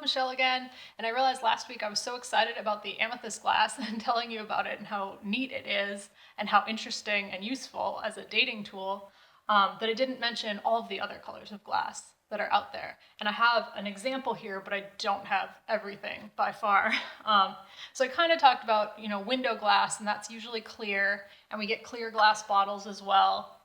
Michelle again, and I realized last week I was so excited about the amethyst glass and telling you about it and how neat it is and how interesting and useful as a dating tool that I didn't mention all of the other colors of glass that are out there. And I have an example here, but I don't have everything by far. So I kind of talked about, window glass, and that's usually clear, and we get clear glass bottles as well.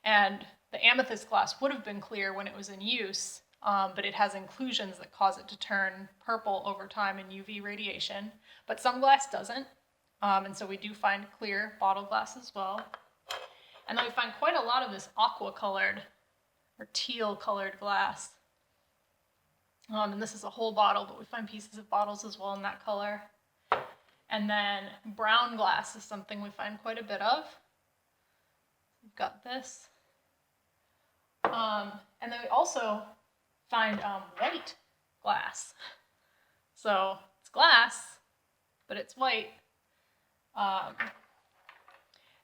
And the amethyst glass would have been clear when it was in use, but it has inclusions that cause it to turn purple over time in UV radiation. But some glass doesn't, and so we do find clear bottle glass as well. And then we find quite a lot of this aqua-colored or teal-colored glass. And this is a whole bottle, but we find pieces of bottles as well in that color. And then brown glass is something we find quite a bit of. We've got this. And then we also find white glass. So it's glass, but it's white.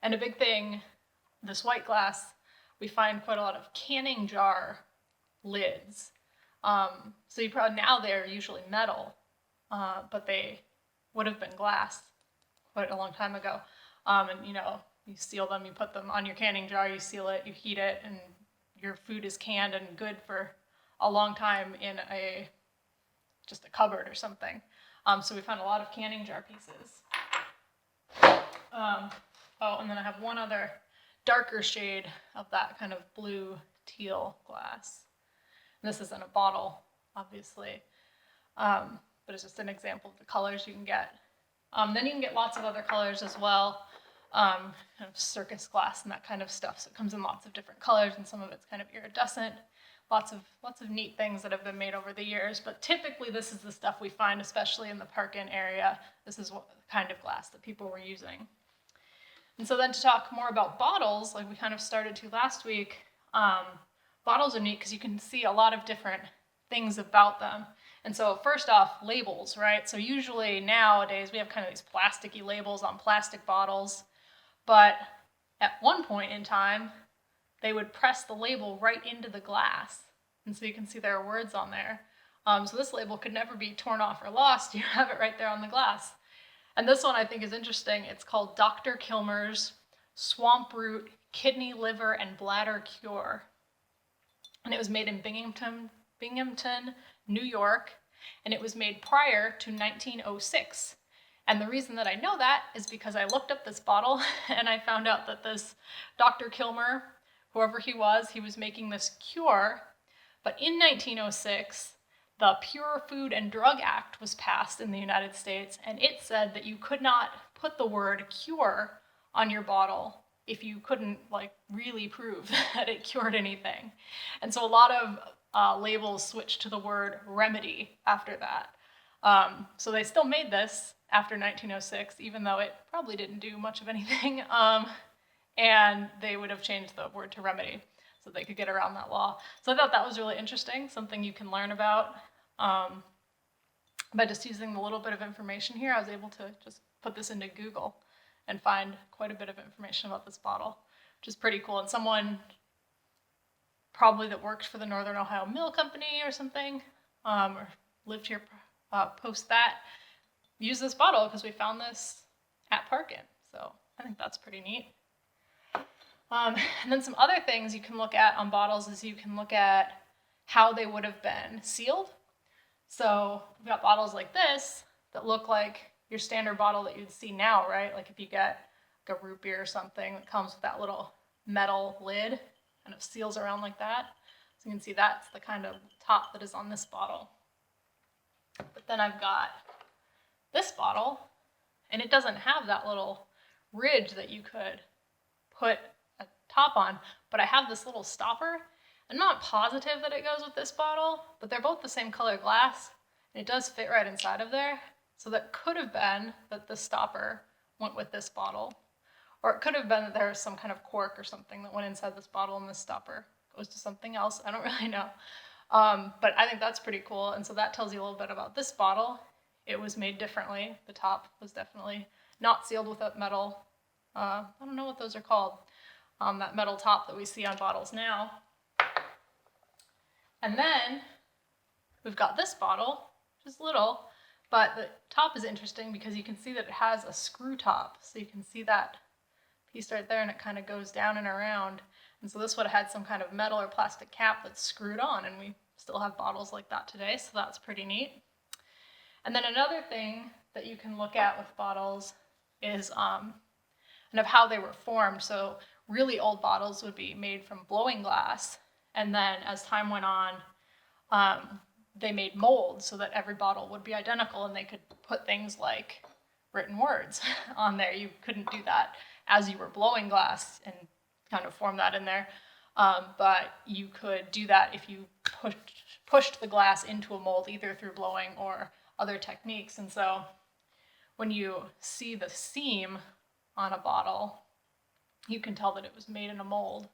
And a big thing, this white glass, we find quite a lot of canning jar lids. So you probably, now they're usually metal, but they would have been glass quite a long time ago. And you seal them, you put them on your canning jar, you seal it, you heat it, and your food is canned and good for a long time in just a cupboard or something. So we found a lot of canning jar pieces. And then I have one other darker shade of that kind of blue teal glass. And this isn't a bottle, obviously, but it's just an example of the colors you can get. Then you can get lots of other colors as well, kind of circus glass and that kind of stuff. So it comes in lots of different colors, and some of it's kind of iridescent. Lots of neat things that have been made over the years, but typically this is the stuff we find, especially in the Parkin area. This is what the kind of glass that people were using. And so then to talk more about bottles, like we kind of started to last week, bottles are neat because you can see a lot of different things about them. And so first off, labels, right? So usually nowadays we have kind of these plasticky labels on plastic bottles, but at one point in time, they would press the label right into the glass. And so you can see there are words on there. So this label could never be torn off or lost. You have it right there on the glass. And this one I think is interesting. It's called Dr. Kilmer's Swamp Root Kidney, Liver, and Bladder Cure. And it was made in Binghamton, New York, and it was made prior to 1906. And the reason that I know that is because I looked up this bottle and I found out that this Dr. Kilmer, whoever he was making this cure, but in 1906, the Pure Food and Drug Act was passed in the United States, and it said that you could not put the word cure on your bottle if you couldn't really prove that it cured anything. And so a lot of labels switched to the word remedy after that. So they still made this after 1906, even though it probably didn't do much of anything. And they would have changed the word to remedy so they could get around that law. So I thought that was really interesting, something you can learn about. By just using the little bit of information here, I was able to just put this into Google and find quite a bit of information about this bottle, which is pretty cool. And someone probably that worked for the Northern Ohio Mill Company or something, or lived here post that, used this bottle because we found this at Parkin. So I think that's pretty neat. And then some other things you can look at on bottles is you can look at how they would have been sealed. So we've got bottles like this that look like your standard bottle that you'd see now, right? Like if you get like a root beer or something that comes with that little metal lid and it seals around like that. So you can see that's the kind of top that is on this bottle. But then I've got this bottle, and it doesn't have that little ridge that you could put a top on, but I have this little stopper. I'm not positive that it goes with this bottle, but they're both the same color glass, and it does fit right inside of there. So that could have been that the stopper went with this bottle, or it could have been that there was some kind of cork or something that went inside this bottle and this stopper goes to something else. I don't really know. But I think that's pretty cool, and so that tells you a little bit about this bottle. It was made differently. The top was definitely not sealed with that metal, I don't know what those are called, that metal top that we see on bottles now. And then we've got this bottle, just little, but the top is interesting because you can see that it has a screw top. So you can see that piece right there, and it kind of goes down and around. And so this would have had some kind of metal or plastic cap that's screwed on, and we still have bottles like that today, so that's pretty neat. And then another thing that you can look at with bottles is kind of how they were formed. So really old bottles would be made from blowing glass, and then as time went on, they made molds so that every bottle would be identical, and they could put things like written words on there. You couldn't do that as you were blowing glass and kind of form that in there, but you could do that if you pushed the glass into a mold, either through blowing or other techniques. And so when you see the seam on a bottle, you can tell that it was made in a mold.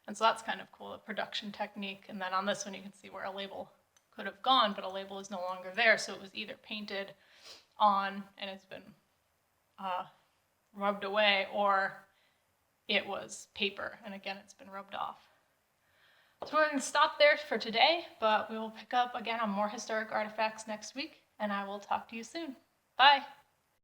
And so that's kind of cool, a production technique. And then on this one, you can see where a label could have gone, but a label is no longer there. So it was either painted on and it's been rubbed away, or it was paper, and again, it's been rubbed off. So we're going to stop there for today, but we will pick up again on more historic artifacts next week, and I will talk to you soon. Bye.